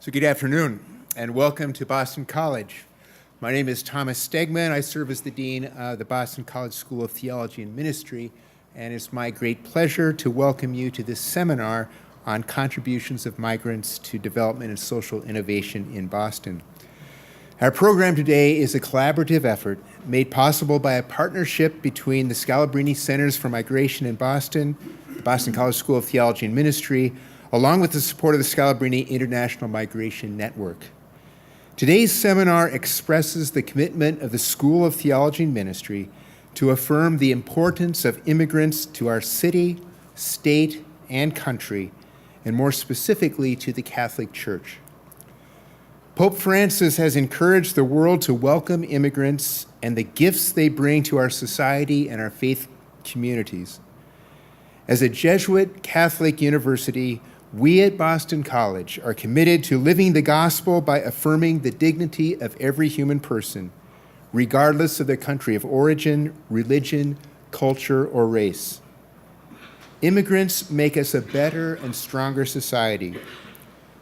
So good afternoon, and welcome to Boston College. My name is Thomas Stegman. I serve as the Dean of the Boston College School of Theology and Ministry, and it's my great pleasure to welcome you to this seminar on contributions of migrants to development and social innovation in Boston. Our program today is a collaborative effort made possible by a partnership between the Scaravelli Centers for Migration in Boston, the Boston College School of Theology and Ministry, along with the support of the Scaravelli International Migration Network. Today's seminar expresses the commitment of the School of Theology and Ministry to affirm the importance of immigrants to our city, state, and country, and more specifically to the Catholic Church. Pope Francis has encouraged the world to welcome immigrants and the gifts they bring to our society and our faith communities. As a Jesuit Catholic university, we at Boston College are committed to living the gospel by affirming the dignity of every human person, regardless of their country of origin, religion, culture, or race. Immigrants make us a better and stronger society.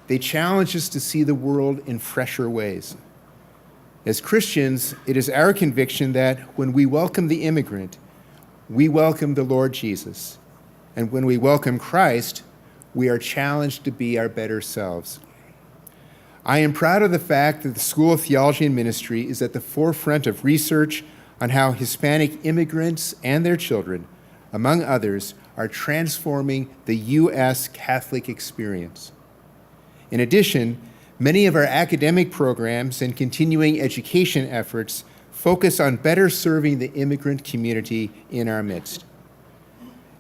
They challenge us to see the world in fresher ways. As Christians, it is our conviction that when we welcome the immigrant, we welcome the Lord Jesus. And when we welcome Christ, we are challenged to be our better selves. I am proud of the fact that the School of Theology and Ministry is at the forefront of research on how Hispanic immigrants and their children, among others, are transforming the U.S. Catholic experience. In addition, many of our academic programs and continuing education efforts focus on better serving the immigrant community in our midst.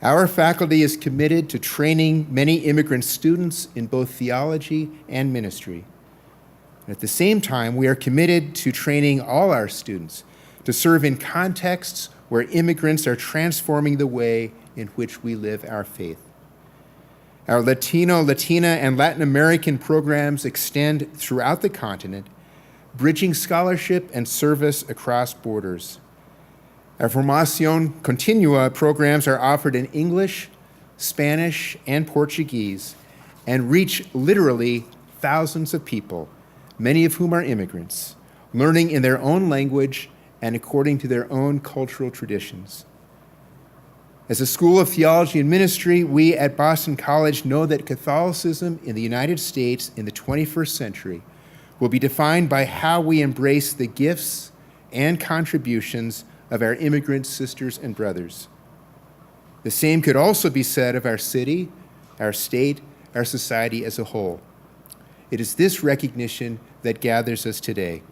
Our faculty is committed to training many immigrant students in both theology and ministry. At the same time, we are committed to training all our students to serve in contexts where immigrants are transforming the way in which we live our faith. Our Latino, Latina, and Latin American programs extend throughout the continent, bridging scholarship and service across borders. Our Formación Continua programs are offered in English, Spanish, and Portuguese, and reach literally thousands of people, many of whom are immigrants, learning in their own language and according to their own cultural traditions. As a School of Theology and Ministry, we at Boston College know that Catholicism in the United States in the 21st century will be defined by how we embrace the gifts and contributions of our immigrant sisters and brothers. The same could also be said of our city, our state, our society as a whole. It is this recognition that gathers us today.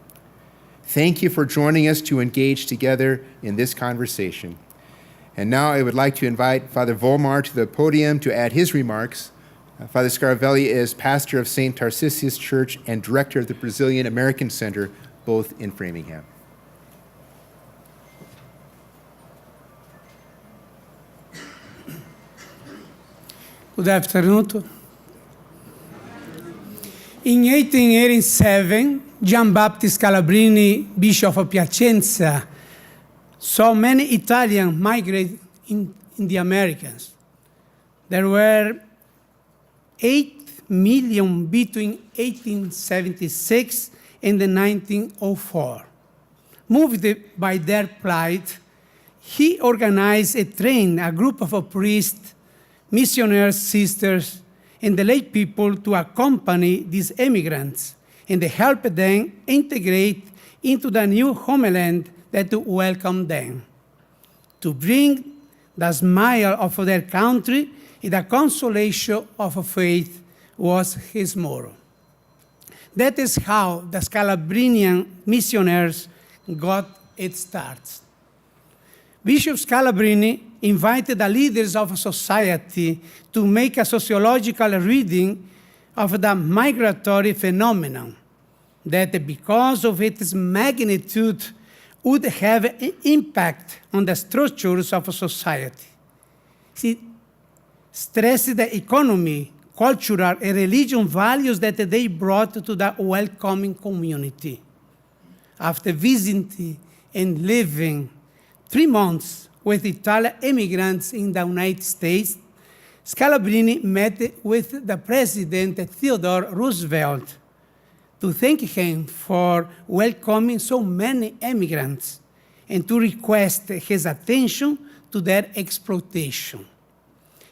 Thank you for joining us to engage together in this conversation. And now I would like to invite Father Volmar to the podium to add his remarks. Father Scaravelli is pastor of St. Tarcisius Church and director of the Brazilian American Center, both in Framingham. Good afternoon. In 1887, Gian Battista Scalabrini, Bishop of Piacenza, saw many Italians migrate in the Americas. There were 8 million between 1876 and 1904. Moved by their plight, he organized and trained a group of priests, missionaries, sisters, and the lay people to accompany these immigrants and help them integrate into the new homeland that welcomed them, to bring the smile of their country and the consolation of faith was his motto. That is how the Scalabrinian missionaries got its start. Bishop Scalabrini invited the leaders of society to make a sociological reading of the migratory phenomenon that, because of its magnitude, would have an impact on the structures of society. He stressed the economy, cultural, and religious values that they brought to the welcoming community. After visiting and living 3 months with Italian immigrants in the United States, Scalabrini met with the President Theodore Roosevelt to thank him for welcoming so many immigrants and to request his attention to their exploitation.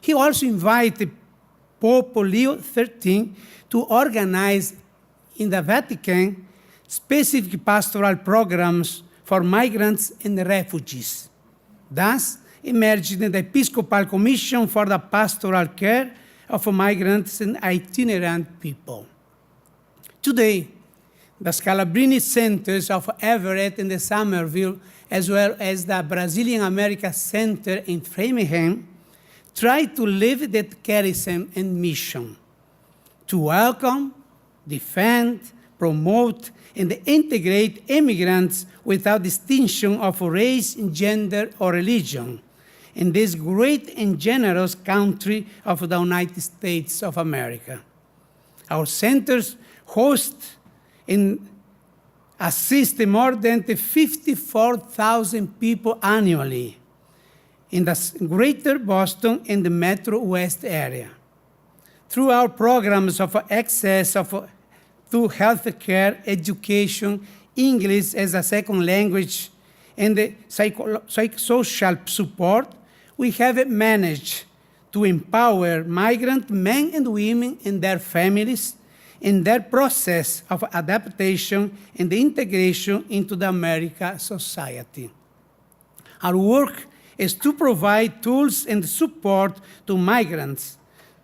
He also invited Pope Leo XIII to organize in the Vatican specific pastoral programs for migrants and refugees. Thus emerged the Episcopal Commission for the Pastoral Care of Migrants and Itinerant People. Today, the Scalabrini Centers of Everett and Somerville, as well as the Brazilian America Center in Framingham, try to live that charism and mission to welcome, defend, promote, and integrate immigrants without distinction of race, gender, or religion in this great and generous country of the United States of America. Our centers host and assist more than 54,000 people annually in the greater Boston and the Metro West area. Through our programs of access to health care, education, English as a second language, and the psychosocial support, we have managed to empower migrant men and women and their families in their process of adaptation and integration into the American society. Our work is to provide tools and support to migrants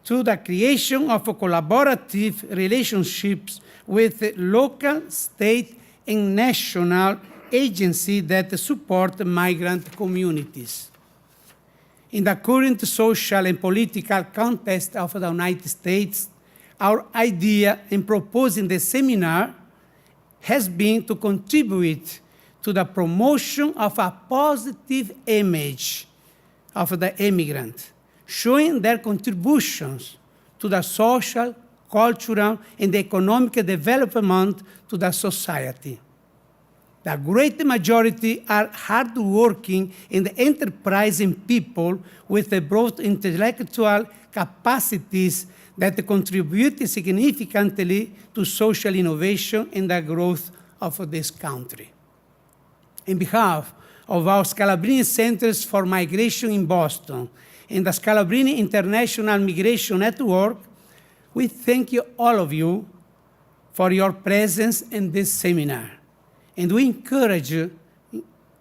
through the creation of collaborative relationships with local, state, and national agencies that support migrant communities. In the current social and political context of the United States, our idea in proposing the seminar has been to contribute to the promotion of a positive image of the immigrant, showing their contributions to the social, cultural, and economic development to the society. The great majority are hardworking and enterprising people with broad intellectual capacities that contribute significantly to social innovation and the growth of this country. On behalf of our Scalabrini Centers for Migration in Boston and the Scalabrini International Migration Network, we thank you, all of you, for your presence in this seminar. And we encourage you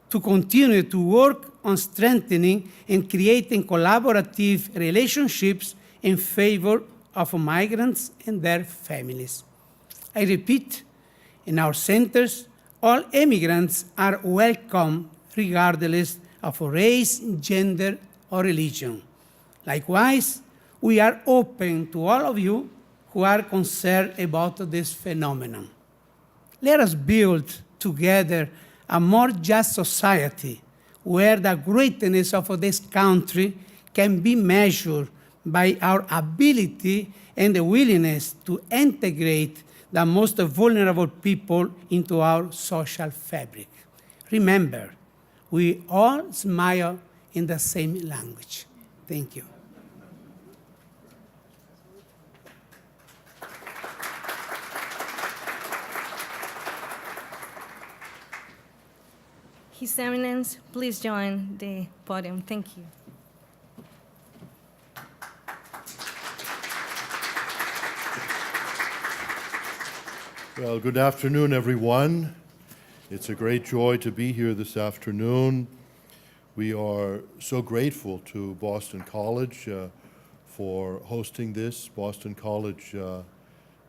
to continue to work on strengthening and creating collaborative relationships in favor of migrants and their families. I repeat, in our centers, all immigrants are welcome regardless of race, gender, or religion. Likewise, we are open to all of you who are concerned about this phenomenon. Let us build together a more just society where the greatness of this country can be measured by our ability and the willingness to integrate the most vulnerable people into our social fabric. Remember, we all smile in the same language. Thank you. His Eminence, please join the podium. Thank you. Well, good afternoon, everyone. It's a great joy to be here this afternoon. We are so grateful to Boston College for hosting this. Boston College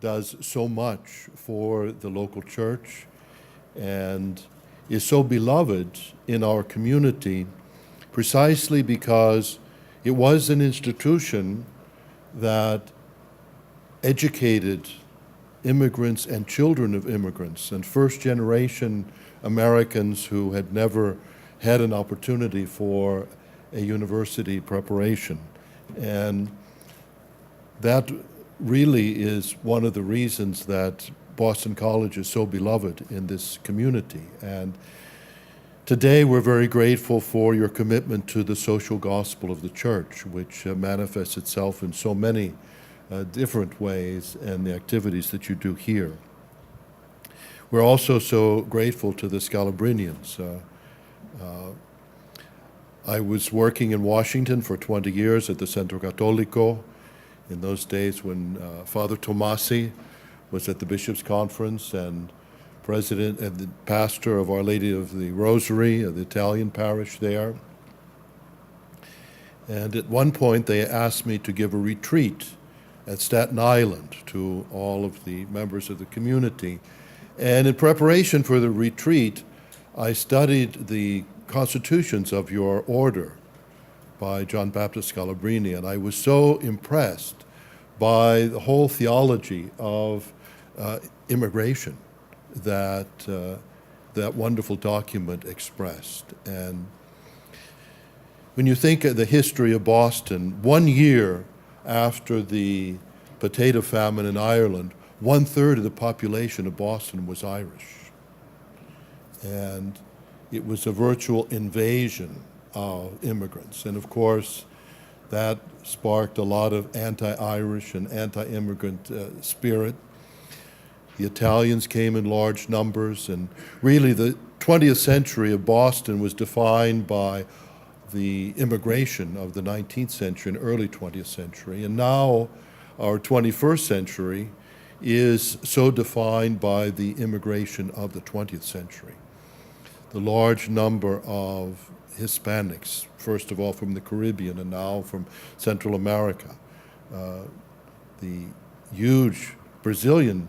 does so much for the local church and is so beloved in our community precisely because it was an institution that educated immigrants and children of immigrants and first-generation Americans who had never had an opportunity for a university preparation. And that really is one of the reasons that Boston College is so beloved in this community. And today we're very grateful for your commitment to the social gospel of the church, which manifests itself in so many different ways and the activities that you do here. we're also so grateful to the Scalabrinians. I was working in Washington for 20 years at the Centro Católico in those days when Father Tomasi was at the Bishops' Conference and president and the pastor of Our Lady of the Rosary, of the Italian parish there. And at one point they asked me to give a retreat at Staten Island to all of the members of the community. And in preparation for the retreat, I studied the constitutions of your order by John Baptist Scalabrini, and I was so impressed by the whole theology of immigration that that wonderful document expressed. And when you think of the history of Boston, 1 year after the potato famine in Ireland, 1/3 of the population of Boston was Irish. And it was a virtual invasion of immigrants. And of course, that sparked a lot of anti-Irish and anti-immigrant spirit. The Italians came in large numbers, and really the 20th century of Boston was defined by the immigration of the 19th century and early 20th century. And now our 21st century is so defined by the immigration of the 20th century. The large number of Hispanics, first of all from the Caribbean and now from Central America, the huge Brazilian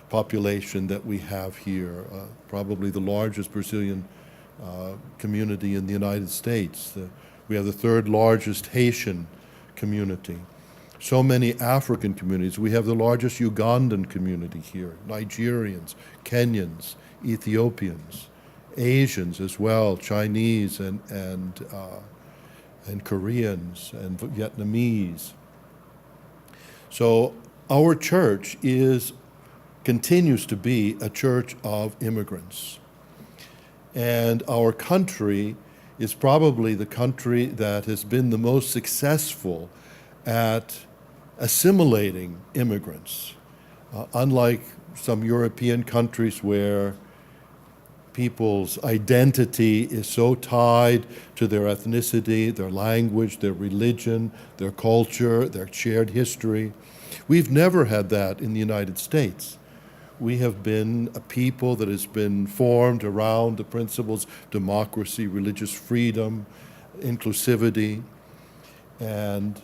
population that we have here, probably the largest Brazilian community in the United States. We have the third largest Haitian community. So many African communities. We have the largest Ugandan community here, Nigerians, Kenyans, Ethiopians, Asians as well, Chinese and Koreans and Vietnamese. So our church continues to be a church of immigrants. And our country is probably the country that has been the most successful at assimilating immigrants. Unlike some European countries where people's identity is so tied to their ethnicity, their language, their religion, their culture, their shared history. We've never had that in the United States. We have been a people that has been formed around the principles of democracy, religious freedom, inclusivity. And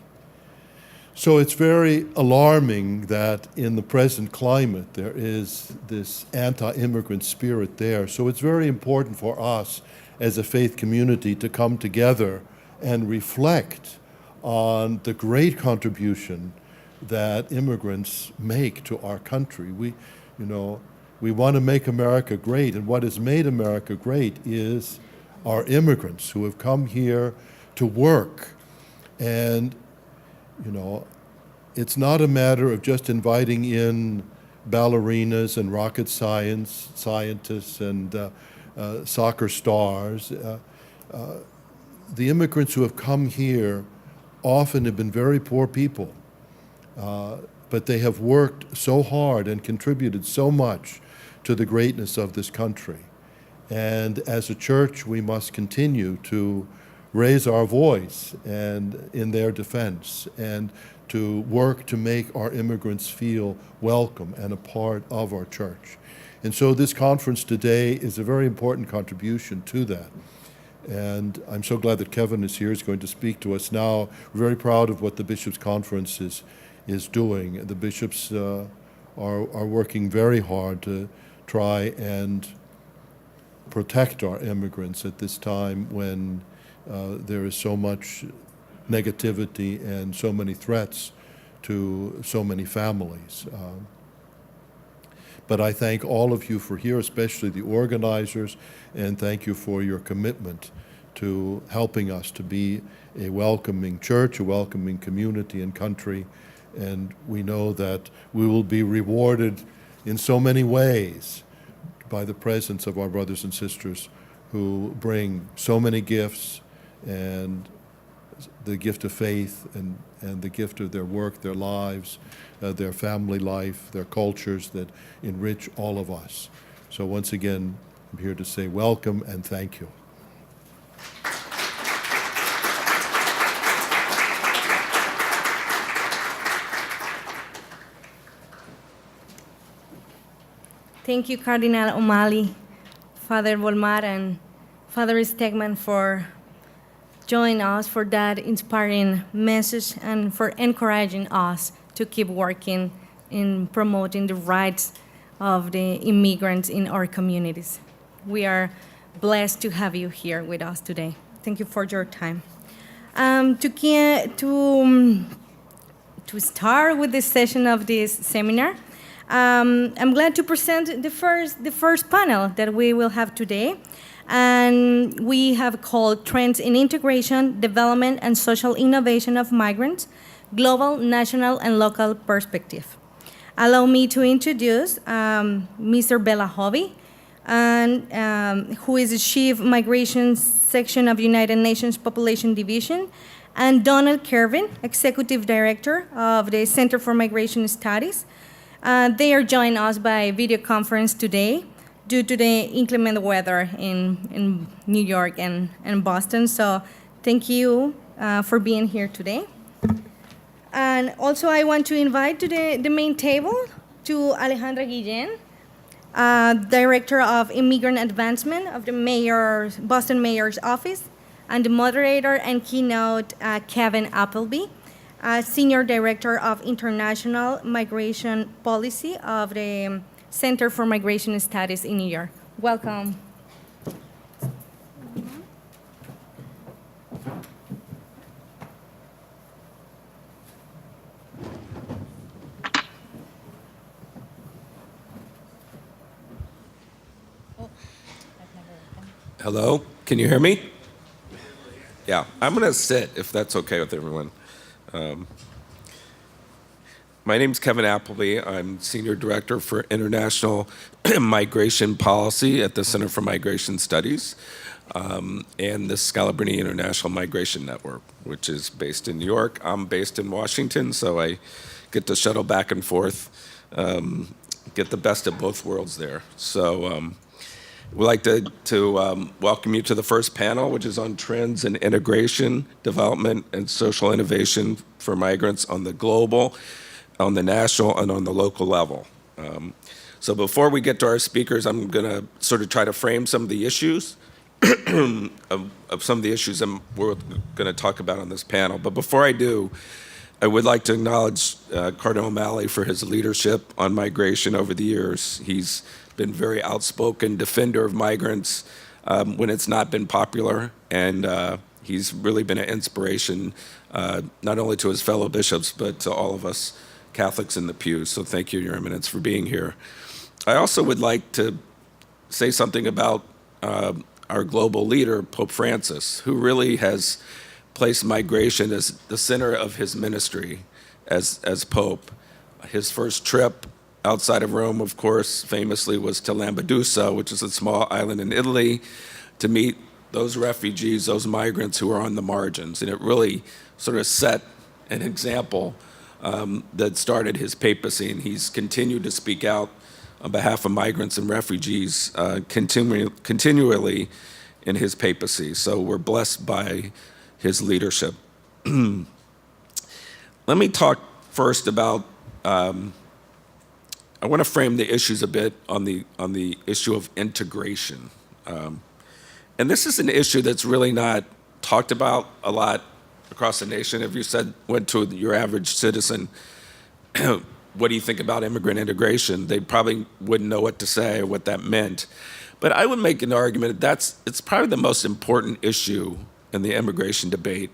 so it's very alarming that in the present climate there is this anti-immigrant spirit there. So it's very important for us as a faith community to come together and reflect on the great contribution that immigrants make to our country. We want to make America great, and what has made America great is our immigrants who have come here to work. And it's not a matter of just inviting in ballerinas and rocket scientists and soccer stars. The immigrants who have come here often have been very poor people, but they have worked so hard and contributed so much to the greatness of this country. And as a church, we must continue to raise our voice and in their defense and to work to make our immigrants feel welcome and a part of our church. And so this conference today is a very important contribution to that. And I'm so glad that Kevin is here. He's going to speak to us now. We're very proud of what the Bishops' Conference is doing. The bishops are working very hard to try and protect our immigrants at this time when there is so much negativity and so many threats to so many families. But I thank all of you for here, especially the organizers, and thank you for your commitment to helping us to be a welcoming church, a welcoming community and country. And we know that we will be rewarded in so many ways by the presence of our brothers and sisters who bring so many gifts, and the gift of faith and the gift of their work, their lives, their family life, their cultures that enrich all of us. So once again, I'm here to say welcome and thank you. Thank you, Cardinal O'Malley, Father Volmar, and Father Stegman for joining us for that inspiring message and for encouraging us to keep working in promoting the rights of the immigrants in our communities. We are blessed to have you here with us today. Thank you for your time. To start with this session of this seminar, I'm glad to present the first panel that we will have today. And we have called Trends in Integration, Development, and Social Innovation of Migrants, Global, National, and Local Perspective. Allow me to introduce Mr. Bela Hovy, who is the Chief Migration Section of United Nations Population Division, and Donald Kervin, Executive Director of the Center for Migration Studies. They are joining us by video conference today due to the inclement weather in New York and Boston. So thank you for being here today. And also I want to invite to the main table to Alejandra Guillen, Director of Immigrant Advancement of the Boston Mayor's Office, and the moderator and keynote, Kevin Appleby, Senior Director of International Migration Policy of the Center for Migration Studies in New York. Welcome. Hello, can you hear me? Yeah, I'm going to sit if that's okay with everyone. My name's Kevin Appleby. I'm Senior Director for International Migration Policy at the Center for Migration Studies and the Scaravelli International Migration Network, which is based in New York. I'm based in Washington, so I get to shuttle back and forth, get the best of both worlds there. So we'd like to welcome you to the first panel, which is on trends in integration, development, and social innovation for migrants on the global, on the national, and on the local level. So before we get to our speakers, I'm going to sort of try to frame some of the issues of some of the issues that we're going to talk about on this panel. But before I do, I would like to acknowledge Cardinal O'Malley for his leadership on migration over the years. He's been very outspoken defender of migrants when it's not been popular, and he's really been an inspiration not only to his fellow bishops, but to all of us Catholics in the pews. So thank you, Your Eminence, for being here. I also would like to say something about our global leader, Pope Francis, who really has placed migration as the center of his ministry as Pope. His first trip outside of Rome, of course, famously was to Lampedusa, which is a small island in Italy, to meet those refugees, those migrants who are on the margins. And it really sort of set an example that started his papacy, and he's continued to speak out on behalf of migrants and refugees continually in his papacy. So we're blessed by his leadership. Let me talk first about, I want to frame the issues a bit on the issue of integration. And this is an issue that's really not talked about a lot across the nation. If you went to your average citizen, what do you think about immigrant integration? They probably wouldn't know what to say or what that meant. But I would make an argument that it's probably the most important issue in the immigration debate,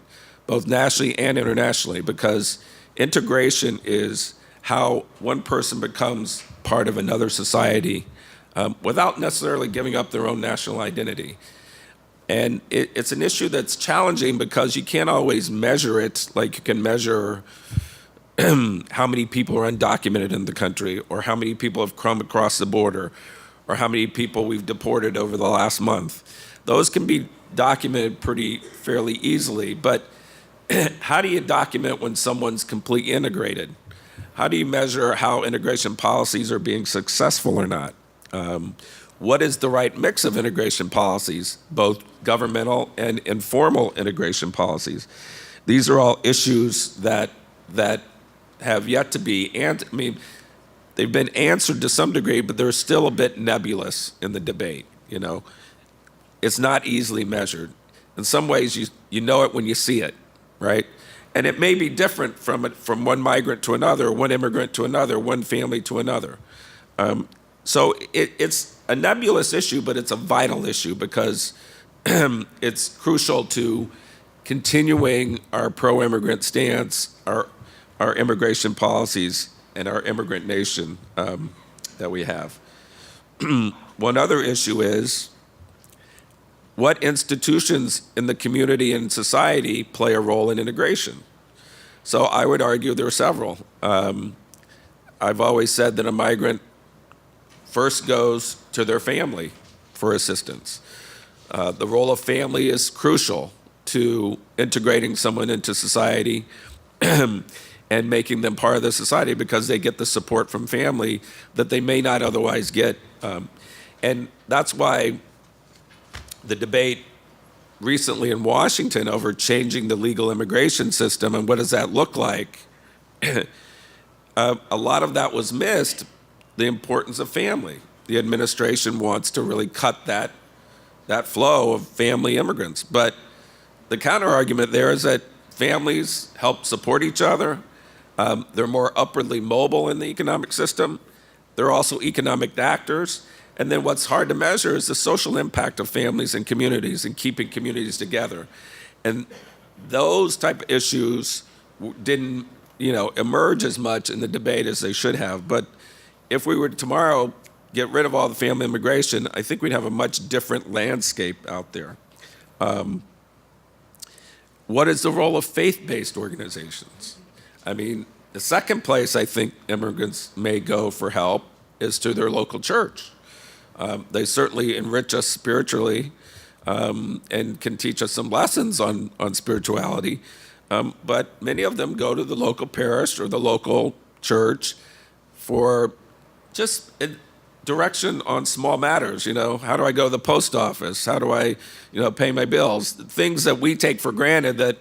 both nationally and internationally, because integration is how one person becomes part of another society without necessarily giving up their own national identity. And it's an issue that's challenging because you can't always measure it like you can measure how many people are undocumented in the country, or how many people have come across the border, or how many people we've deported over the last month. Those can be documented fairly easily, but how do you document when someone's completely integrated? How do you measure how integration policies are being successful or not? what is the right mix of integration policies, both governmental and informal integration policies? These are all issues that have yet to be, they've been answered to some degree, but they're still a bit nebulous in the debate, you know. It's not easily measured. In some ways, you know it when you see it, right? And it may be different from one migrant to another, one immigrant to another, one family to another. So it's a nebulous issue, but it's a vital issue because it's crucial to continuing our pro-immigrant stance, our immigration policies, and our immigrant nation that we have. One other issue is what institutions in the community and society play a role in integration. So I would argue there are several. I've always said that a migrant first goes to their family for assistance. The role of family is crucial to integrating someone into society and making them part of the society because they get the support from family that they may not otherwise get. And that's why the debate recently in Washington over changing the legal immigration system and what does that look like, a lot of that was missed, the importance of family. The administration wants to really cut that flow of family immigrants. But the counter-argument there is that families help support each other. They're more upwardly mobile in the economic system. They're also economic actors. And then what's hard to measure is the social impact of families and communities and keeping communities together. And those type of issues didn't, emerge as much in the debate as they should have. But if we were to tomorrow get rid of all the family immigration, I think we'd have a much different landscape out there. What is the role of faith-based organizations? The second place I think immigrants may go for help is to their local church. They certainly enrich us spiritually and can teach us some lessons on spirituality. But many of them go to the local parish or the local church for just direction on small matters. How do I go to the post office? How do I, pay my bills? Things that we take for granted that,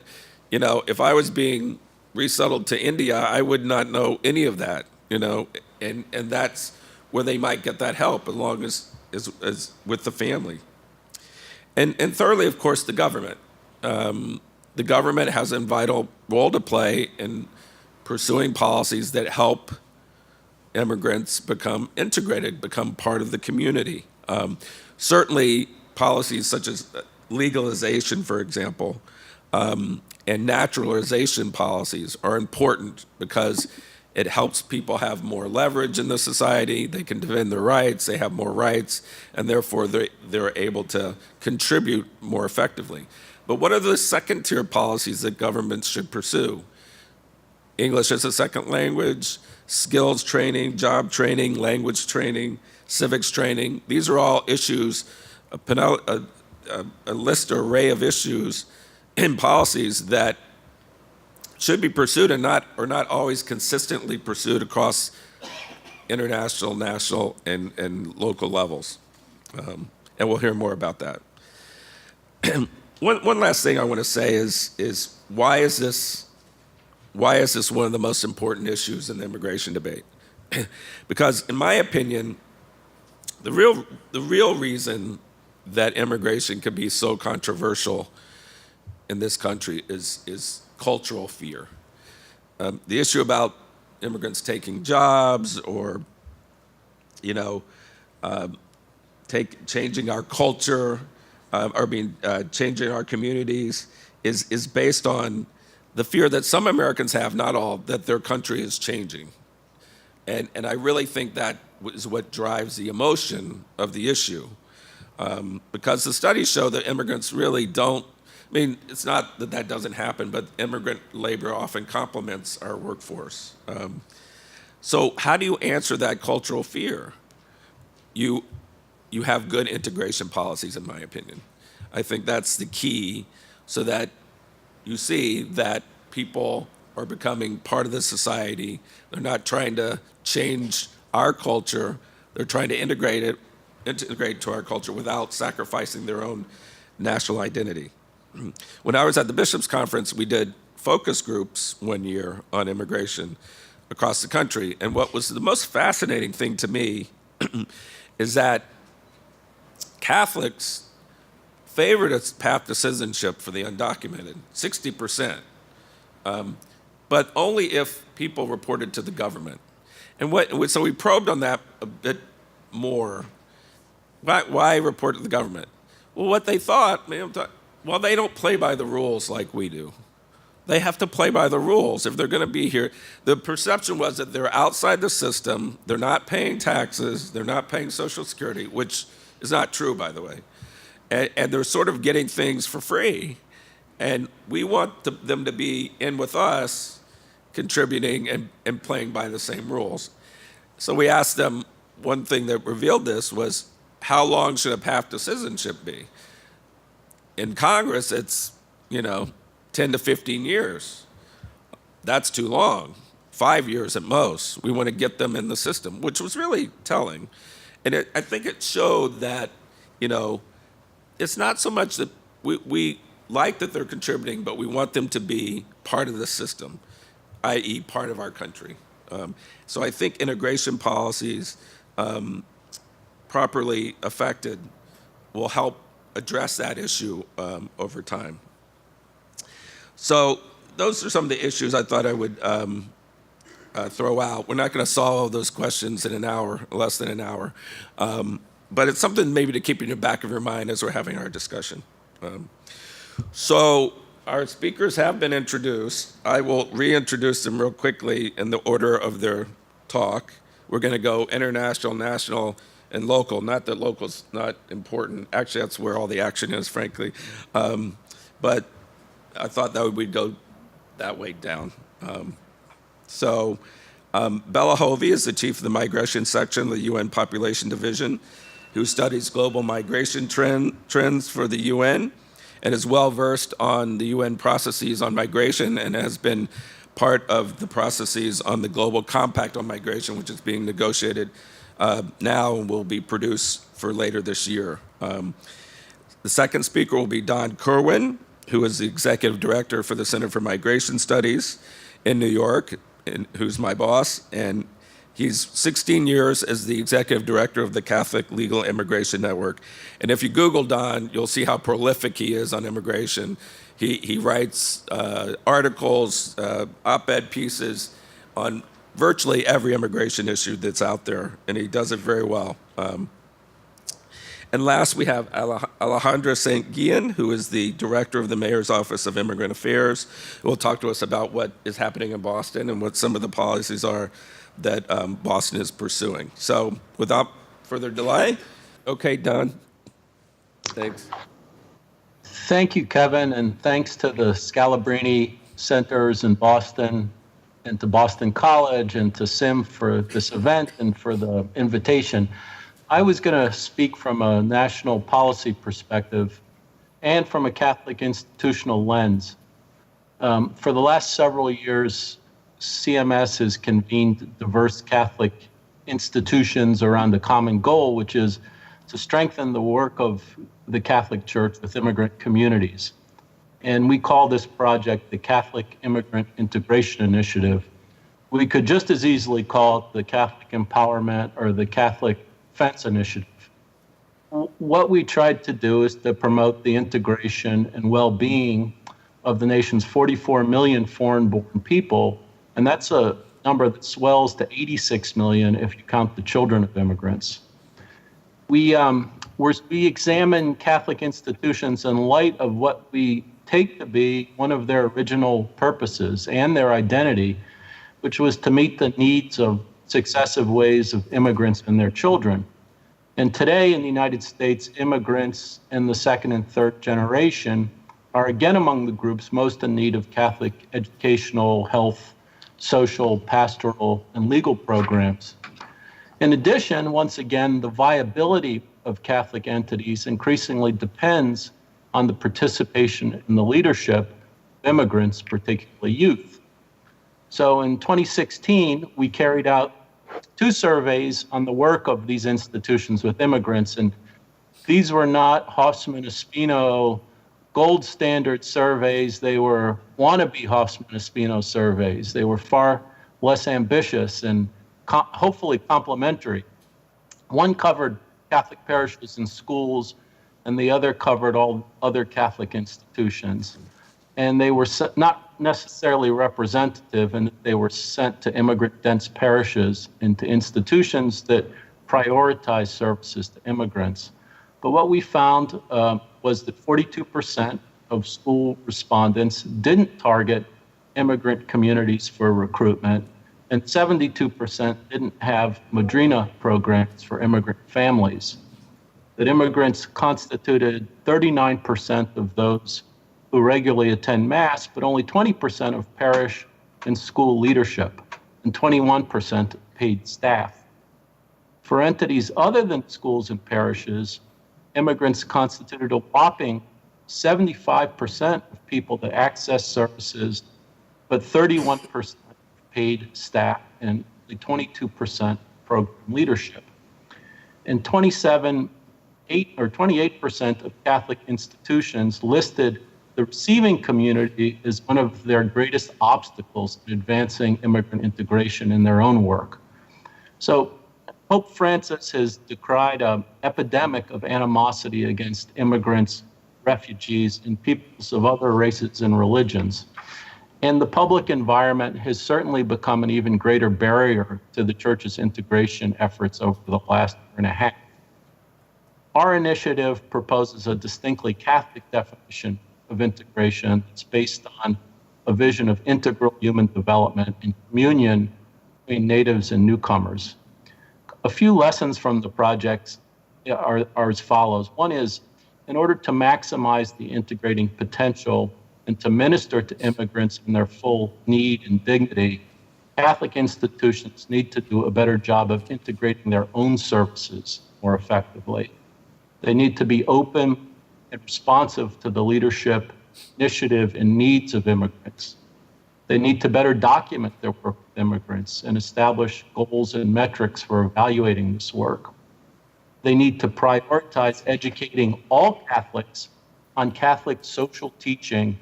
if I was being resettled to India, I would not know any of that, and that's where they might get that help as long as with the family. And thirdly, of course, the government. The government has a vital role to play in pursuing policies that help immigrants become integrated, become part of the community. Certainly, policies such as legalization, for example, and naturalization policies are important because it helps people have more leverage in the society. They can defend their rights, they have more rights, and therefore they're able to contribute more effectively. But what are the second-tier policies that governments should pursue? English as a second language, skills training, job training, language training, civics training. These are all issues, a list or array of issues in policies that should be pursued and not always consistently pursued across international, national, and local levels. And we'll hear more about that. One last thing I want to say is why is this one of the most important issues in the immigration debate? Because in my opinion, the real reason that immigration can be so controversial in this country is cultural fear. The issue about immigrants taking jobs or, changing our culture changing our communities is based on the fear that some Americans have, not all, that their country is changing. And I really think that is what drives the emotion of the issue. Because the studies show that immigrants really don't, it's not that doesn't happen, but immigrant labor often complements our workforce. So how do you answer that cultural fear? You have good integration policies, in my opinion. I think that's the key, so that you see that people are becoming part of the society. They're not trying to change our culture. They're trying to integrate it integrate to our culture without sacrificing their own national identity. When I was at the Bishops' Conference, we did focus groups one year on immigration across the country. And what was the most fascinating thing to me is that Catholics favored a path to citizenship for the undocumented, 60%, but only if people reported to the government. And so we probed on that a bit more. Why report to the government? Well, what they thought, well, they don't play by the rules like we do. They have to play by the rules if they're going to be here. The perception was that they're outside the system, they're not paying taxes, they're not paying Social Security, which is not true, by the way. And they're sort of getting things for free. And we want them to be in with us, contributing and playing by the same rules. So we asked them, one thing that revealed this was, how long should a path to citizenship be? In Congress, it's, 10 to 15 years. That's too long. 5 years at most. We want to get them in the system, which was really telling. And I think it showed that, it's not so much that we like that they're contributing, but we want them to be part of the system, i.e. part of our country. So I think integration policies properly affected will help address that issue over time. So those are some of the issues I thought I would throw out. We're not going to solve all those questions in an hour, less than an hour. But it's something maybe to keep in the back of your mind as we're having our discussion. So our speakers have been introduced. I will reintroduce them real quickly in the order of their talk. We're going to go international, national, and local. Not that local's not important. Actually, that's where all the action is, frankly. But I thought that we'd go that way down. Bela Hovy is the chief of the migration section of the UN Population Division, who studies global migration trends for the UN and is well-versed on the UN processes on migration and has been part of the processes on the Global Compact on Migration, which is being negotiated now and will be produced for later this year. The second speaker will be Don Kerwin, who is the executive director for the Center for Migration Studies in New York, and who's my boss, and he's 16 years as the executive director of the Catholic Legal Immigration Network. And if you Google Don, you'll see how prolific he is on immigration. He writes articles, op-ed pieces on virtually every immigration issue that's out there, and he does it very well. And last, we have Alejandra St. Gian, who is the director of the Mayor's Office of Immigrant Affairs, who will talk to us about what is happening in Boston and what some of the policies are that Boston is pursuing. So without further delay, okay, Don. Thanks. Thank you, Kevin, and thanks to the Scalabrini Centers in Boston and to Boston College and to SIM for this event and for the invitation. I was going to speak from a national policy perspective and from a Catholic institutional lens. For the last several years, CMS has convened diverse Catholic institutions around a common goal, which is to strengthen the work of the Catholic Church with immigrant communities. And we call this project the Catholic Immigrant Integration Initiative. We could just as easily call it the Catholic Empowerment or the Catholic Fence Initiative. What we tried to do is to promote the integration and well-being of the nation's 44 million foreign-born people, and that's a number that swells to 86 million if you count the children of immigrants. We examine Catholic institutions in light of what we take to be one of their original purposes and their identity, which was to meet the needs of successive ways of immigrants and their children. And today in the United States, immigrants in the second and third generation are again among the groups most in need of Catholic educational, health, social, pastoral, and legal programs. In addition, once again, the viability of Catholic entities increasingly depends on the participation in the leadership of immigrants, particularly youth. So in 2016, we carried out two surveys on the work of these institutions with immigrants, and these were not Hoffman-Espino gold standard surveys. They were wannabe Hoffman-Espino surveys. They were far less ambitious and hopefully complementary. One covered Catholic parishes and schools, and the other covered all other Catholic institutions. And they were not necessarily representative, and they were sent to immigrant-dense parishes and to institutions that prioritize services to immigrants. But what we found was that 42% of school respondents didn't target immigrant communities for recruitment, and 72% didn't have Madrina programs for immigrant families. That immigrants constituted 39% of those who regularly attend Mass, but only 20% of parish and school leadership, and 21% paid staff. For entities other than schools and parishes, immigrants constituted a whopping 75% of people that access services, but 31% paid staff and 22% program leadership. And 28% of Catholic institutions listed the receiving community is one of their greatest obstacles in advancing immigrant integration in their own work. So Pope Francis has decried an epidemic of animosity against immigrants, refugees, and peoples of other races and religions. And the public environment has certainly become an even greater barrier to the Church's integration efforts over the last year and a half. Our initiative proposes a distinctly Catholic definition of integration that's based on a vision of integral human development and communion between natives and newcomers. A few lessons from the projects are as follows. One is, in order to maximize the integrating potential and to minister to immigrants in their full need and dignity, Catholic institutions need to do a better job of integrating their own services more effectively. They need to be open and responsive to the leadership, initiative, and needs of immigrants. They need to better document their work with immigrants and establish goals and metrics for evaluating this work. They need to prioritize educating all Catholics on Catholic social teaching,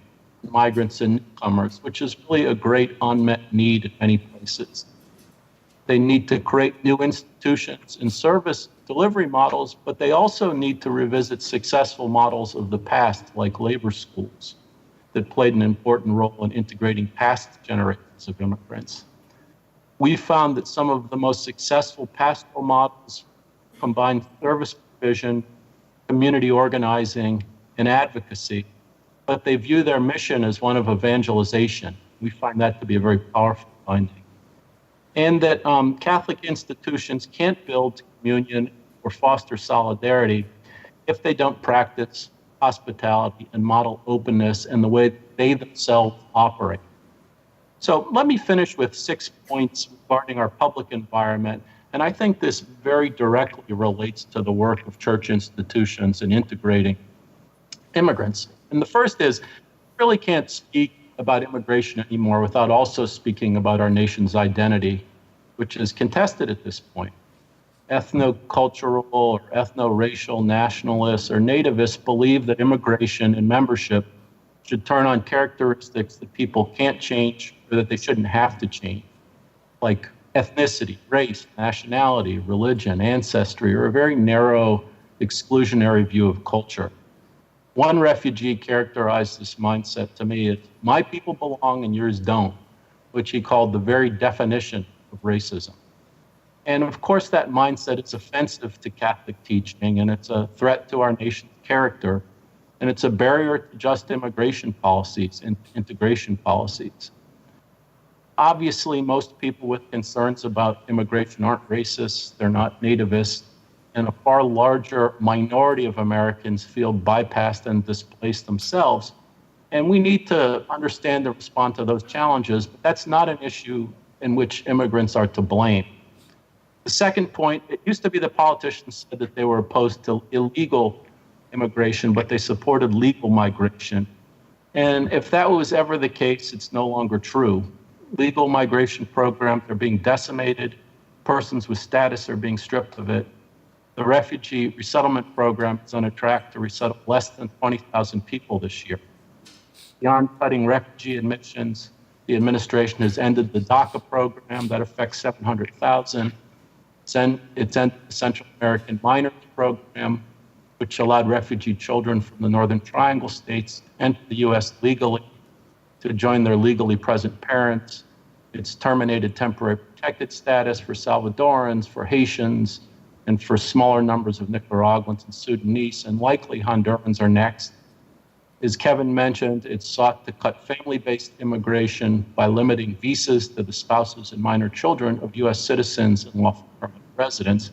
migrants and newcomers, which is really a great unmet need in many places. They need to create new institutions and service delivery models, but they also need to revisit successful models of the past, like labor schools, that played an important role in integrating past generations of immigrants. We found that some of the most successful pastoral models combine service provision, community organizing, and advocacy, but they view their mission as one of evangelization. We find that to be a very powerful finding. And that Catholic institutions can't build communion or foster solidarity if they don't practice hospitality and model openness in the way they themselves operate. So let me finish with 6 points regarding our public environment. And I think this very directly relates to the work of church institutions in integrating immigrants. And the first is, we really can't speak about immigration anymore without also speaking about our nation's identity, which is contested at this point. Ethnocultural or ethno-racial nationalists or nativists believe that immigration and membership should turn on characteristics that people can't change or that they shouldn't have to change, like ethnicity, race, nationality, religion, ancestry, or a very narrow exclusionary view of culture. One refugee characterized this mindset to me as, "My people belong and yours don't," which he called the very definition of racism. And of course, that mindset is offensive to Catholic teaching, and it's a threat to our nation's character, and it's a barrier to just immigration policies and integration policies. Obviously, most people with concerns about immigration aren't racists, they're not nativists, and a far larger minority of Americans feel bypassed and displaced themselves. And we need to understand and respond to those challenges, but that's not an issue in which immigrants are to blame. The second point, it used to be the politicians said that they were opposed to illegal immigration, but they supported legal migration. And if that was ever the case, it's no longer true. Legal migration programs are being decimated, persons with status are being stripped of it. The refugee resettlement program is on a track to resettle less than 20,000 people this year. Beyond cutting refugee admissions, the administration has ended the DACA program that affects 700,000. It's ended the Central American Minors Program, which allowed refugee children from the Northern Triangle states to enter the U.S. legally to join their legally present parents. It's terminated temporary protected status for Salvadorans, for Haitians, and for smaller numbers of Nicaraguans and Sudanese, and likely Hondurans are next. As Kevin mentioned, it's sought to cut family-based immigration by limiting visas to the spouses and minor children of U.S. citizens and lawful permanent residents,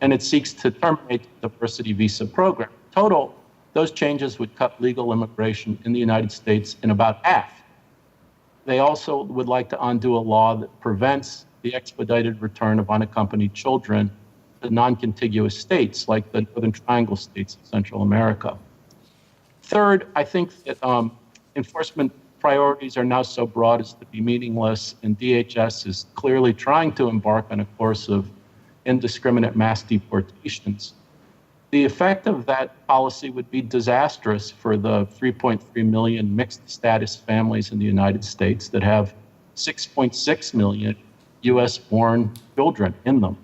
and it seeks to terminate the diversity visa program. Total, those changes would cut legal immigration in the United States in about half. They also would like to undo a law that prevents the expedited return of unaccompanied children to non-contiguous states like the Northern Triangle states of Central America. Third, I think that enforcement priorities are now so broad as to be meaningless, and DHS is clearly trying to embark on a course of indiscriminate mass deportations. The effect of that policy would be disastrous for the 3.3 million mixed status families in the United States that have 6.6 million US-born children in them.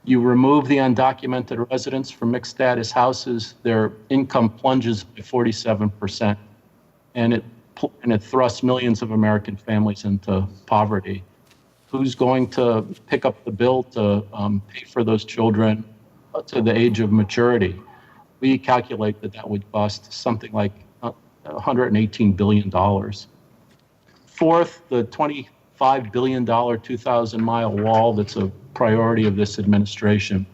You remove the undocumented residents from mixed status houses, their income plunges by 47%, and it thrusts millions of American families into poverty. Who's going to pick up the bill to pay for those children to the age of maturity? We calculate that that would cost something like $118 billion. Fourth, the $25 billion 2,000-mile wall that's a priority of this administration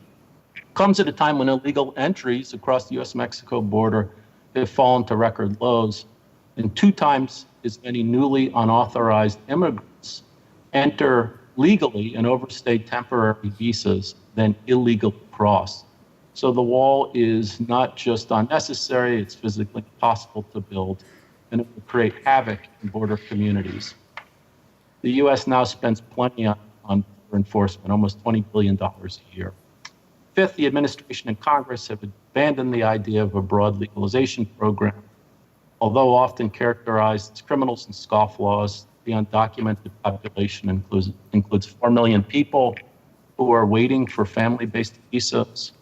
comes at a time when illegal entries across the U.S.-Mexico border have fallen to record lows, and 2 times as many newly unauthorized immigrants enter legally and overstay temporary visas than illegally cross. So the wall is not just unnecessary, it's physically impossible to build, and it will create havoc in border communities. The U.S. now spends plenty on border enforcement, almost $20 billion a year. Fifth, the administration and Congress have abandoned the idea of a broad legalization program. Although often characterized as criminals and scofflaws, the undocumented population includes 4 million people who are waiting for family-based visas,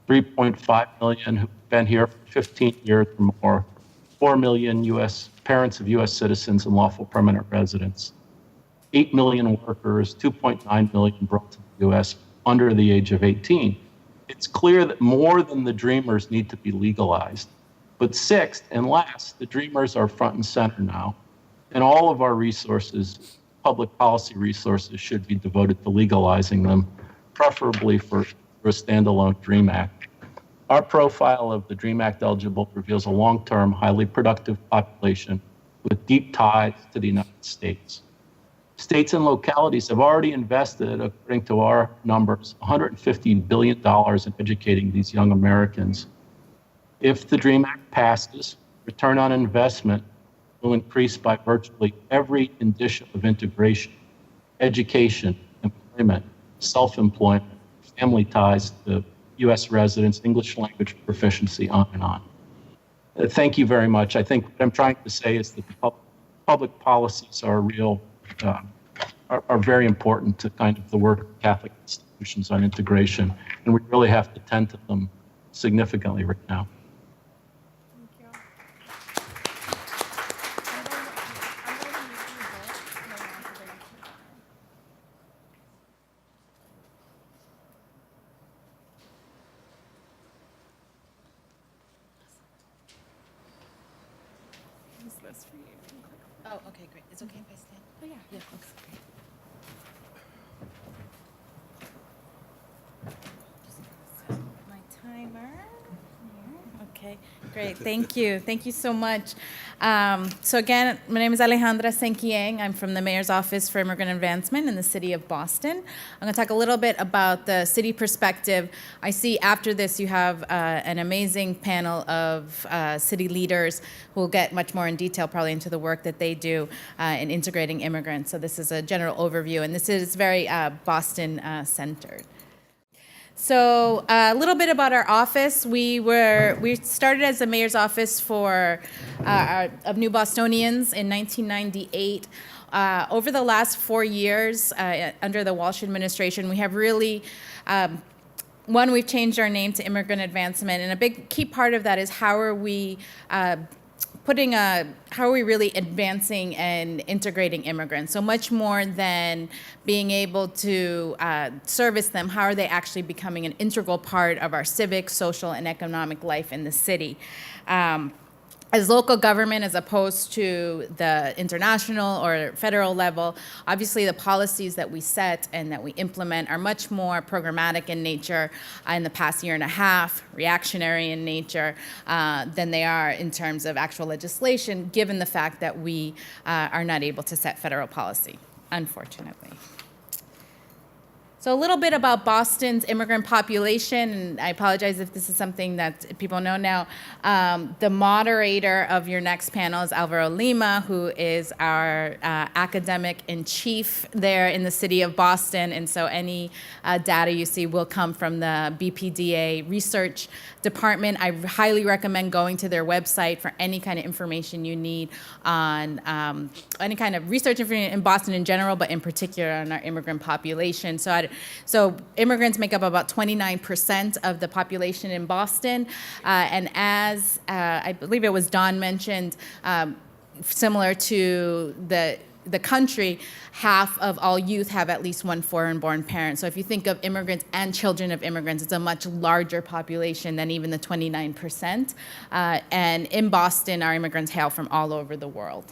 3.5 million who've been here for 15 years or more, 4 million parents of U.S. citizens and lawful permanent residents, 8 million workers, 2.9 million brought to the U.S. under the age of 18. It's clear that more than the dreamers need to be legalized. But sixth and last, the dreamers are front and center now, and all of our resources, public policy resources, should be devoted to legalizing them, preferably for a standalone DREAM Act. Our profile of the DREAM Act eligible reveals a long-term, highly productive population with deep ties to the United States. States and localities have already invested, according to our numbers, $150 billion in educating these young Americans. If the DREAM Act passes, return on investment will increase by virtually every indicia of integration: education, employment, self-employment, family ties to U.S. residents, English language proficiency, on and on. Thank you very much. I think what I'm trying to say is that the public policies are are very important to kind of the work of Catholic institutions on integration, and we really have to tend to them significantly right now. Oh, okay, great. It's okay if I stand? Oh, yeah. Yeah, okay. Just set my timer here. Okay. Great, thank you. Thank you so much. So again, my name is Alejandra Senkieng. I'm from the Mayor's Office for Immigrant Advancement in the city of Boston. I'm going to talk a little bit about the city perspective. I see after this you have an amazing panel of city leaders who will get much more in detail probably into the work that they do in integrating immigrants. So this is a general overview, and this is very Boston-centered. So a little bit about our office. We started as the mayor's office of New Bostonians in 1998. Over the last 4 years, under the Walsh administration, we have really we've changed our name to Immigrant Advancement, and a big key part of that is how are we really advancing and integrating immigrants? So much more than being able to service them, how are they actually becoming an integral part of our civic, social, and economic life in the city? As local government, as opposed to the international or federal level, obviously the policies that we set and that we implement are much more programmatic in nature in the past year and a half, reactionary in nature, than they are in terms of actual legislation, given the fact that we are not able to set federal policy, unfortunately. So a little bit about Boston's immigrant population, and I apologize if this is something that people know now. The moderator of your next panel is Alvaro Lima, who is our academic-in-chief there in the city of Boston, and so any data you see will come from the BPDA research department. I highly recommend going to their website for any kind of information you need on any kind of research information in Boston in general, but in particular on our immigrant population. So immigrants make up about 29% of the population in Boston, and as I believe it was Don mentioned, similar to the country, half of all youth have at least one foreign-born parent. So if you think of immigrants and children of immigrants, it's a much larger population than even the 29%. And in Boston, our immigrants hail from all over the world.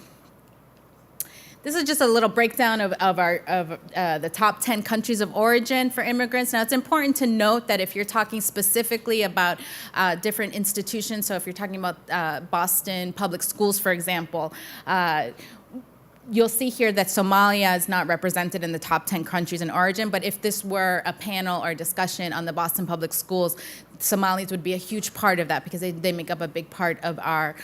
This is just a little breakdown of the top 10 countries of origin for immigrants. Now, it's important to note that if you're talking specifically about different institutions, so if you're talking about Boston public schools, for example, you'll see here that Somalia is not represented in the top 10 countries in origin, but if this were a panel or discussion on the Boston public schools, Somalis would be a huge part of that because they make up a big part of our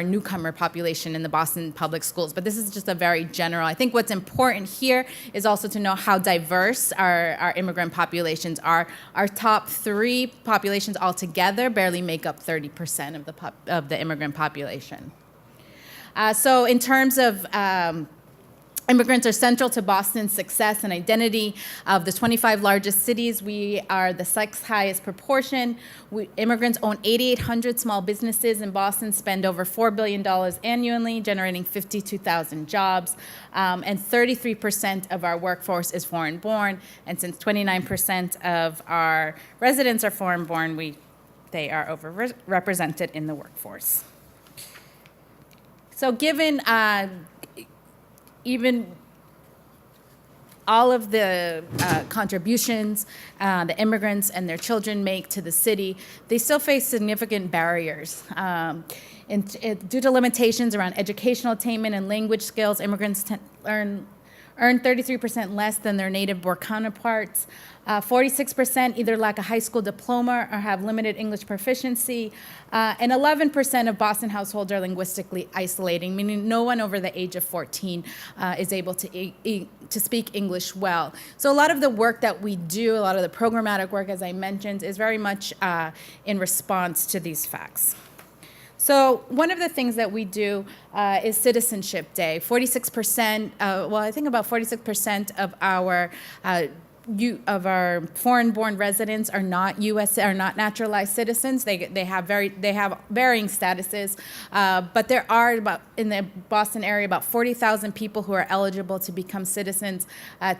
newcomer population in the Boston public schools. But this is just a very general. I think what's important here is also to know how diverse our immigrant populations are. Our top 3 populations altogether barely make up 30% of the immigrant population. So in terms of immigrants are central to Boston's success and identity. Of the 25 largest cities, we are the 6th highest proportion. Immigrants own 8,800 small businesses in Boston, spend over $4 billion annually, generating 52,000 jobs. And 33% of our workforce is foreign-born. And since 29% of our residents are foreign-born, they are overrepresented in the workforce. So given even all of the contributions the immigrants and their children make to the city, they still face significant barriers. Due to limitations around educational attainment and language skills, immigrants earn 33% less than their native-born counterparts. 46% either lack a high school diploma or have limited English proficiency. And 11% of Boston households are linguistically isolating, meaning no one over the age of 14 is able to speak English well. So a lot of the work that we do, a lot of the programmatic work, as I mentioned, is very much in response to these facts. So one of the things that we do is Citizenship Day. 46%, I think about 46% of our foreign-born residents are not are not naturalized citizens. They have varying statuses, but there are in the Boston area about 40,000 people who are eligible to become citizens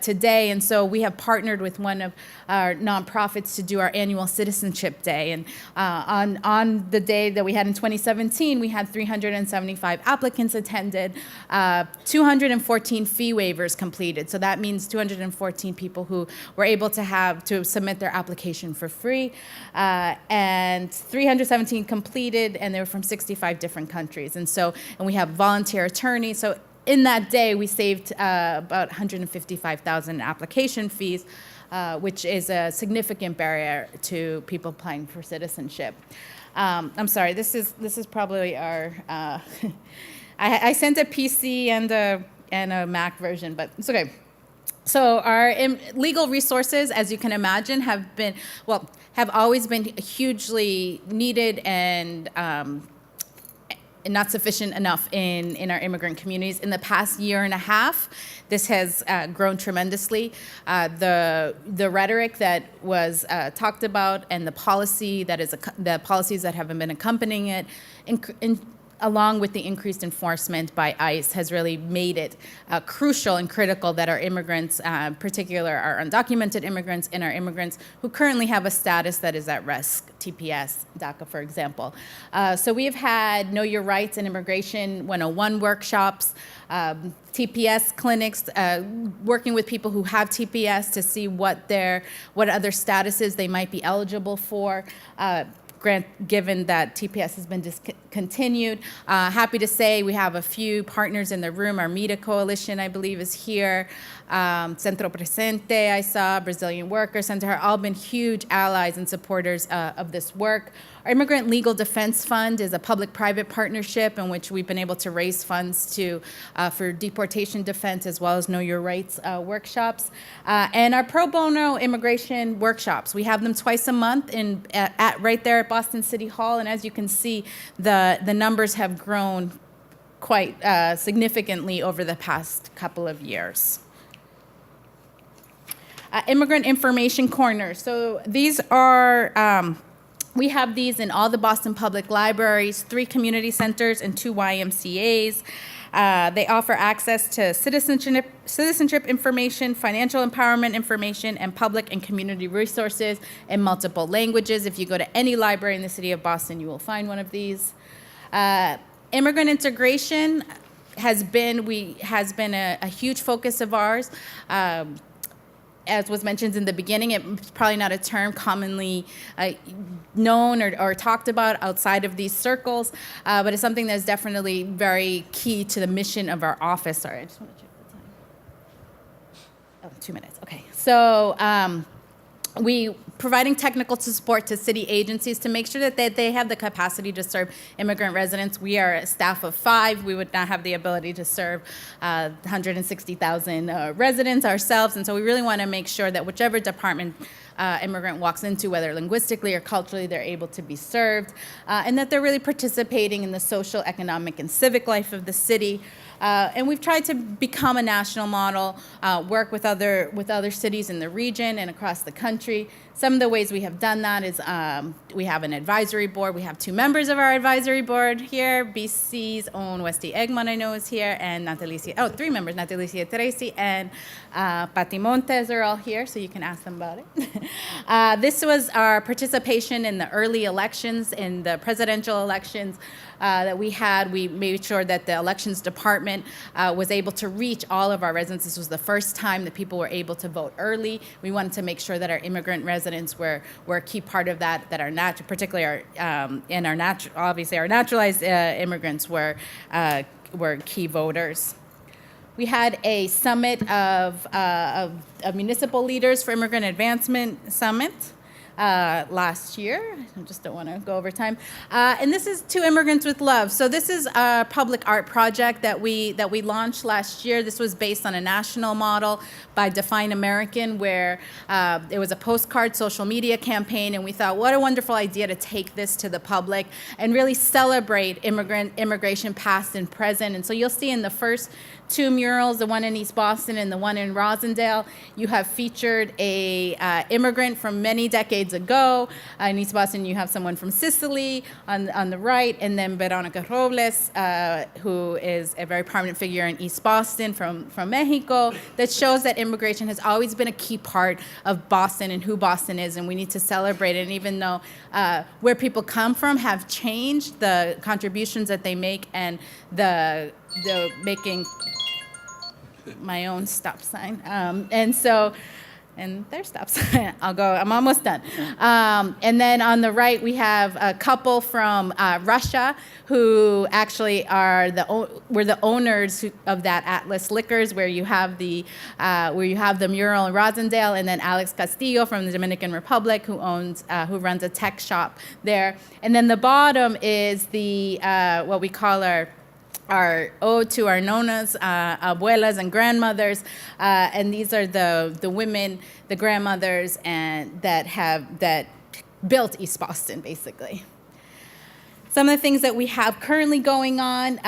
today. And so we have partnered with one of our nonprofits to do our annual Citizenship Day. And on the day that we had in 2017, we had 375 applicants attended, 214 fee waivers completed. So that means 214 people who were able to submit their application for free, and 317 completed, and they were from 65 different countries. And we have volunteer attorneys. So in that day, we saved about 155,000 application fees, which is a significant barrier to people applying for citizenship. I'm sorry, this is probably our. I sent a PC and a Mac version, but it's okay. So our legal resources, as you can imagine, have always been hugely needed and not sufficient enough in our immigrant communities. In the past year and a half, this has grown tremendously. The rhetoric that was talked about and the policies that have been accompanying it, along with the increased enforcement by ICE, has really made it crucial and critical that our immigrants, particular our undocumented immigrants and our immigrants who currently have a status that is at risk, TPS, DACA, for example. So we have had Know Your Rights and Immigration 101 workshops, TPS clinics, working with people who have TPS to see what other statuses they might be eligible for. Given that TPS has been discontinued. Happy to say we have a few partners in the room. Our MEDA Coalition, I believe, is here. Centro Presente, I saw, Brazilian Worker Center, have all been huge allies and supporters of this work. Our Immigrant Legal Defense Fund is a public-private partnership in which we've been able to raise funds for deportation defense as well as Know Your Rights workshops. And our pro bono immigration workshops, we have them twice a month right there at Boston City Hall. And as you can see, the numbers have grown quite significantly over the past couple of years. Immigrant Information Corners. So these are, we have these in all the Boston Public Libraries, 3 community centers, and 2 YMCAs. They offer access to citizenship information, financial empowerment information, and public and community resources in multiple languages. If you go to any library in the city of Boston, you will find one of these. Immigrant integration has been a huge focus of ours. As was mentioned in the beginning, it's probably not a term commonly known or talked about outside of these circles, but it's something that's definitely very key to the mission of our office. Sorry, I just want to check the time. Oh, 2 minutes. Okay. So we providing technical support to city agencies to make sure that they have the capacity to serve immigrant residents. We are a staff of 5. We would not have the ability to serve 160,000 residents ourselves. And so we really want to make sure that whichever department immigrant walks into, whether linguistically or culturally, they're able to be served, and that they're really participating in the social, economic, and civic life of the city. And we've tried to become a national model, work with other cities in the region and across the country. Some of the ways we have done that is we have an advisory board. We have 2 members of our advisory board here. BC's own Westy Eggman, I know, is here, and 3 members, Natalicia Tracy and Patti Montes are all here, so you can ask them about it. This was our participation in the early elections, in the presidential elections that we had. We made sure that the elections department was able to reach all of our residents. This was the first time that people were able to vote early. We wanted to make sure that our immigrant residents were a key part of that our particularly obviously our naturalized immigrants were key voters. We had a summit of municipal leaders for immigrant advancement summit last year. I just don't want to go over time. And this is To Immigrants with Love. So this is a public art project that we launched last year. This was based on a national model by Define American, where it was a postcard social media campaign, and we thought, what a wonderful idea to take this to the public and really celebrate immigration past and present. And so you'll see in the first 2 murals, the one in East Boston and the one in Rosendale, you have featured a immigrant from many decades ago. In East Boston, you have someone from Sicily on the right, and then Veronica Robles, who is a very prominent figure in East Boston from Mexico, that shows that immigration has always been a key part of Boston and who Boston is, and we need to celebrate it. And even though where people come from have changed, the contributions that they make and the making my own stop sign. And so and their stops. I'm almost done. And then on the right, we have a couple from Russia who actually were the owners of that Atlas Liquors, where you have the mural in Rosendale, and then Alex Castillo from the Dominican Republic, who runs a tech shop there. And then the bottom is the what we call our ode to our nonas, abuelas, and grandmothers, and these are the women, the grandmothers, and that built East Boston, basically. Some of the things that we have currently going on,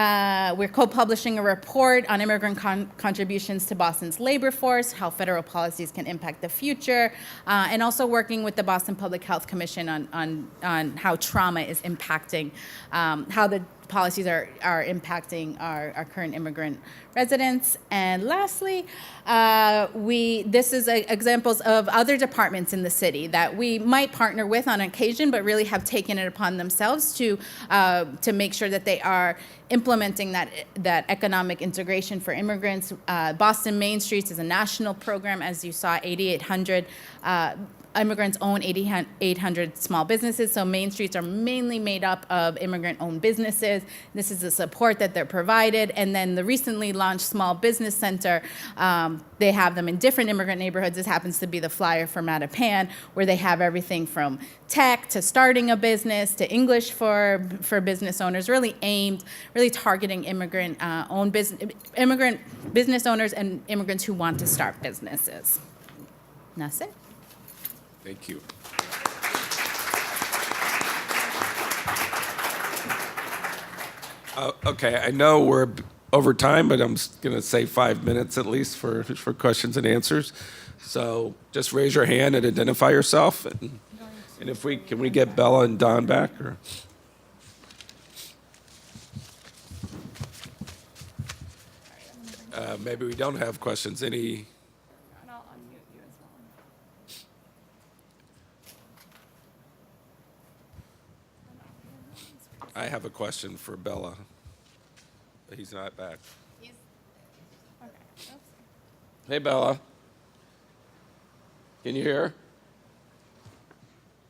we're co-publishing a report on immigrant contributions to Boston's labor force, how federal policies can impact the future, and also working with the Boston Public Health Commission on how trauma is impacting, how the policies are impacting our current immigrant residents. And lastly, this is examples of other departments in the city that we might partner with on occasion, but really have taken it upon themselves to make sure that they are implementing that economic integration for immigrants. Boston Main Streets is a national program, as you saw, 8,800 immigrants own 8,800 small businesses, so Main Streets are mainly made up of immigrant-owned businesses. This is the support that they're provided. And then the recently launched Small Business Center, they have them in different immigrant neighborhoods. This happens to be the flyer for Mattapan, where they have everything from tech to starting a business to English for business owners, really targeting immigrant business owners and immigrants who want to start businesses. And that's it. Thank you. Okay, I know we're over time, but I'm going to say 5 minutes at least for questions and answers. So just raise your hand and identify yourself. And if can we get Bella and Don back? Or? Maybe we don't have questions. Any? I have a question for Bela, but he's not back. Hey, Bela. Can you hear?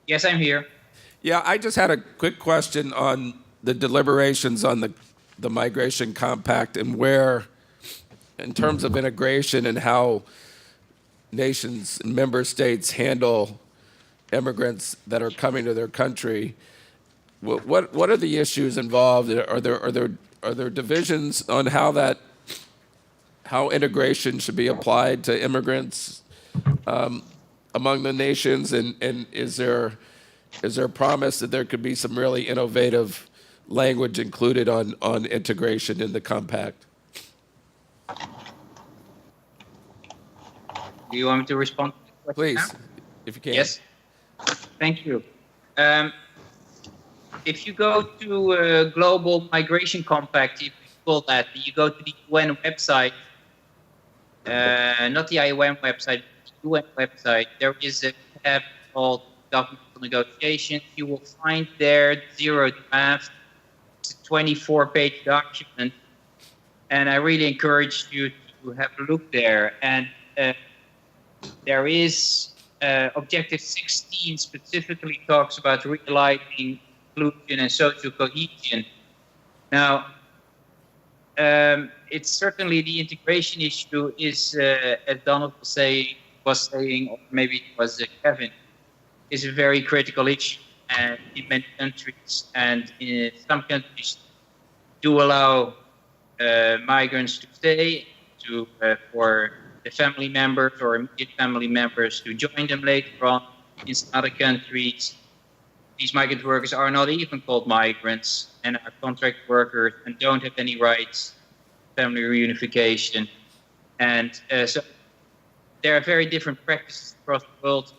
Yes, I'm here. Yeah, I just had a quick question on the deliberations on the migration compact and where, in terms of integration and how nations and member states handle immigrants that are coming to their country. What are the issues involved? Are there divisions on how integration should be applied to immigrants among the nations? And is there a promise that there could be some really innovative language included on integration in the compact? Do you want me to respond to the question Please, now? if you can. Yes. Thank you. If you go to Global Migration Compact, if you call that, you go to the UN website, not the IOM website, but the UN website, there is a tab called Governmental Negotiations. You will find there the zero draft. It's a 24-page document, and I really encourage you to have a look there. And there is Objective 16 specifically talks about realizing inclusion and social cohesion. Now, it's certainly the integration issue is, as Donald was saying, or maybe it was Kevin, is a very critical issue. And in many countries, and in some countries, do allow migrants to stay, for the family members or immediate family members to join them later on. In some other countries, these migrant workers are not even called migrants and are contract workers and don't have any rights, family reunification. And so there are very different practices across the world.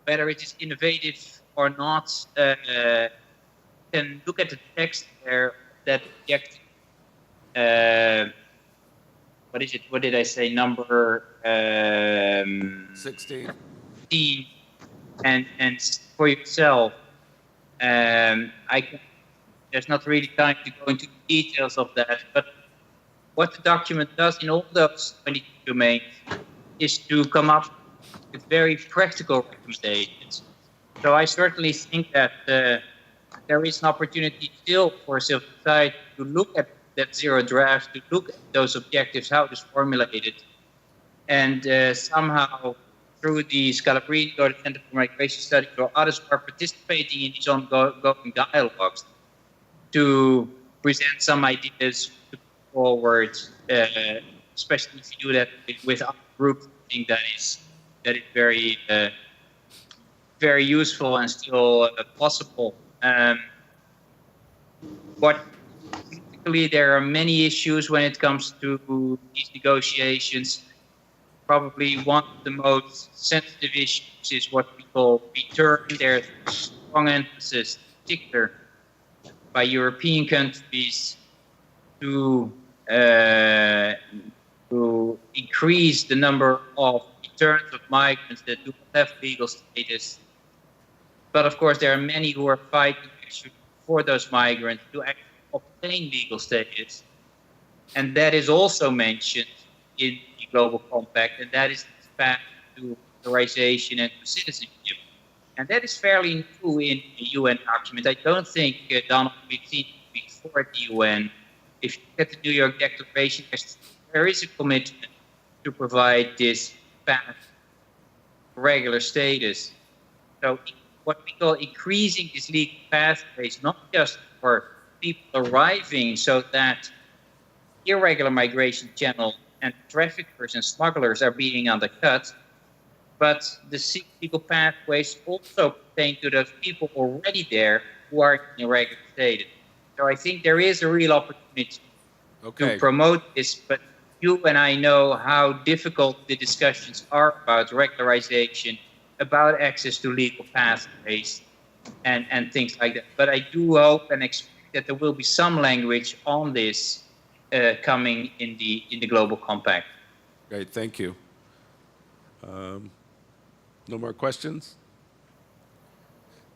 Whether it is innovative or not, can look at the text there that objective. What is it? What did I say? Number 16. And for yourself, there's not really time to go into the details of that, but what the document does in all those 22 domains is to come up with very practical recommendations. So I certainly think that there is an opportunity still for civil society to look at that zero draft, to look at those objectives, how it is formulated, and somehow through the Scalabrini or the Center for Migration Studies or others who are participating in these ongoing dialogues to present some ideas to forward, especially if you do that with other groups. I think that is very very useful and still possible. But politically, there are many issues when it comes to these negotiations. Probably one of the most sensitive issues is what we call return. There's a strong emphasis, in particular, by European countries to increase the number of returns of migrants that do not have legal status. But of course, there are many who are fighting for those migrants to actually obtain legal status. And that is also mentioned in the Global Compact, and that is the path to authorization and to citizenship. And that is fairly new in the UN document. I don't think, Donald, we've seen it before at the UN. If you look at the New York Declaration, there is a commitment to provide this path for regular status. So what we call increasing these legal pathways, not just for people arriving so that irregular migration channel and traffickers and smugglers are being undercut, but the legal pathways also pertain to those people already there who are in irregular status. So I think there is a real opportunity to promote this, but you and I know how difficult the discussions are about regularization, about access to legal pathways, and things like that. But I do hope and expect that there will be some language on this coming in the Global Compact. Great, thank you. No more questions?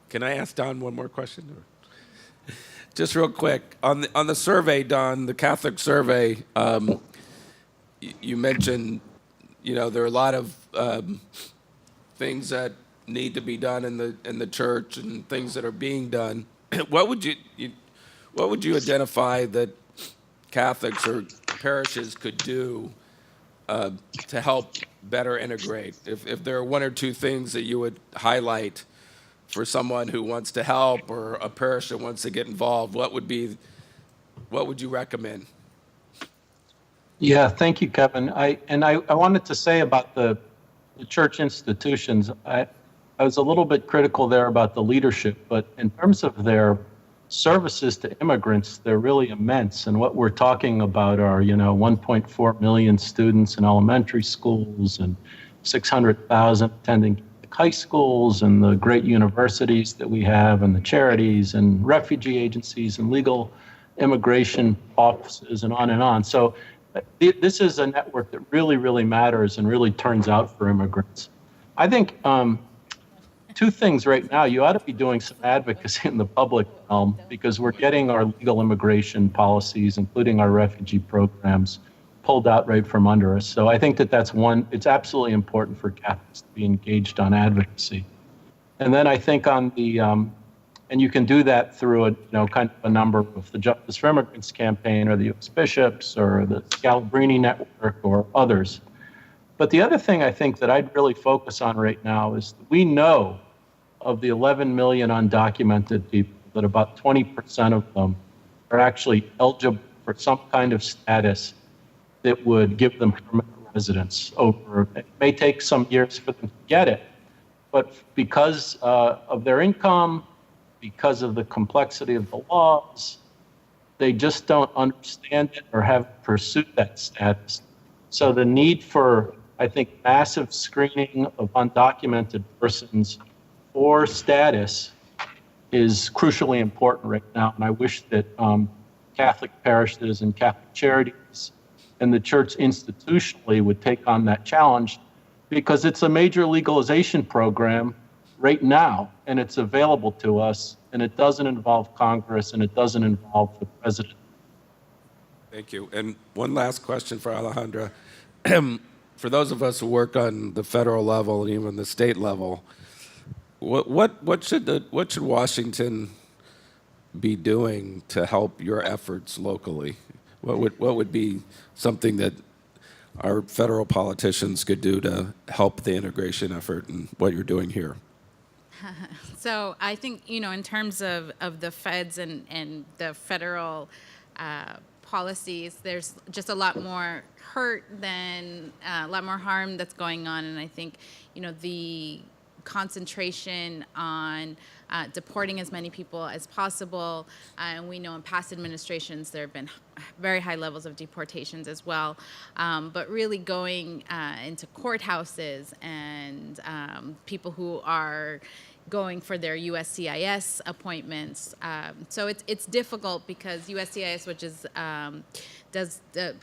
Can I ask Don one more question? Just real quick, on the survey, Don, the Catholic survey, you mentioned, there are a lot of things that need to be done in the church and things that are being done. What would you identify that Catholics or parishes could do to help better integrate? If there are one or two things that you would highlight for someone who wants to help or a parish that wants to get involved, what would you recommend? Yeah, thank you, Kevin. I wanted to say about the church institutions, I was a little bit critical there about the leadership, but in terms of their services to immigrants, they're really immense. And what we're talking about are, 1.4 million students in elementary schools and 600,000 attending high schools and the great universities that we have and the charities and refugee agencies and legal immigration offices and on and on. So this is a network that really, really matters and really turns out for immigrants. I think two things right now. You ought to be doing some advocacy in the public realm because we're getting our legal immigration policies, including our refugee programs, pulled out right from under us. So I think that's one. It's absolutely important for Catholics to be engaged on advocacy. And then I think on the, and you can do that through kind of a number of the Justice for Immigrants campaign or the U.S. bishops or the Scalabrini network or others. But the other thing I think that I'd really focus on right now is we know of the 11 million undocumented people that about 20% of them are actually eligible for some kind of status that would give them permanent residence over. It may take some years for them to get it, but because of their income, because of the complexity of the laws, they just don't understand it or have pursued that status. So the need for, I think, massive screening of undocumented persons for status is crucially important right now. And I wish that Catholic parishes and Catholic charities and the church institutionally would take on that challenge because it's a major legalization program right now, and it's available to us, and it doesn't involve Congress, and it doesn't involve the president. Thank you. And one last question for Alejandra. for those of us who work on the federal level and even the state level, what should Washington be doing to help your efforts locally? What would be something that our federal politicians could do to help the integration effort and what you're doing here? So I think, in terms of the feds and the federal policies, there's just a lot more hurt than a lot more harm that's going on. And I think, the concentration on deporting as many people as possible. And we know in past administrations there have been very high levels of deportations as well. But really going into courthouses and people who are going for their USCIS appointments. So it's difficult because USCIS, which is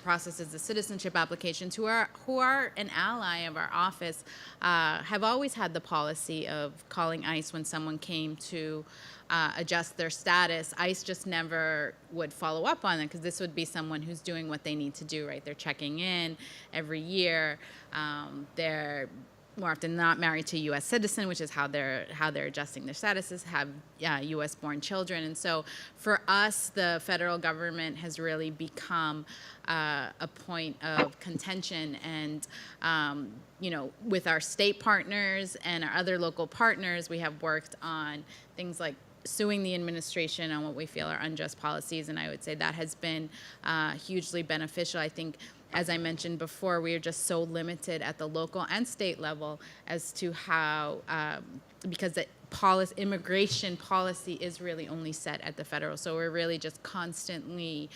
processes the citizenship applications, who are an ally of our office, have always had the policy of calling ICE when someone came to adjust their status. ICE just never would follow up on it because this would be someone who's doing what they need to do, right? They're checking in every year. They're more often not married to a U.S. citizen, which is how they're adjusting their statuses, have U.S.-born children. And so for us, the federal government has really become a point of contention. And, with our state partners and our other local partners, we have worked on things like suing the administration on what we feel are unjust policies. And I would say that has been hugely beneficial. I think, as I mentioned before, we are just so limited at the local and state level as to how, because the immigration policy is really only set at the federal. So we're really just constantly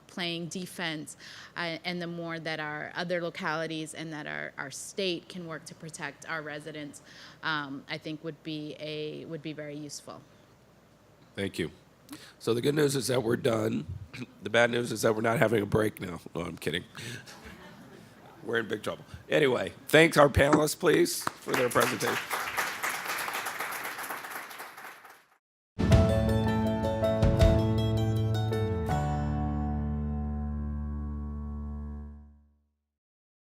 playing defense. And the more that our other localities and that our state can work to protect our residents, I think would be very useful. Thank you. So the good news is that we're done. The bad news is that we're not having a break now. No, I'm kidding. We're in big trouble. Anyway, thanks our panelists, please, for their presentation.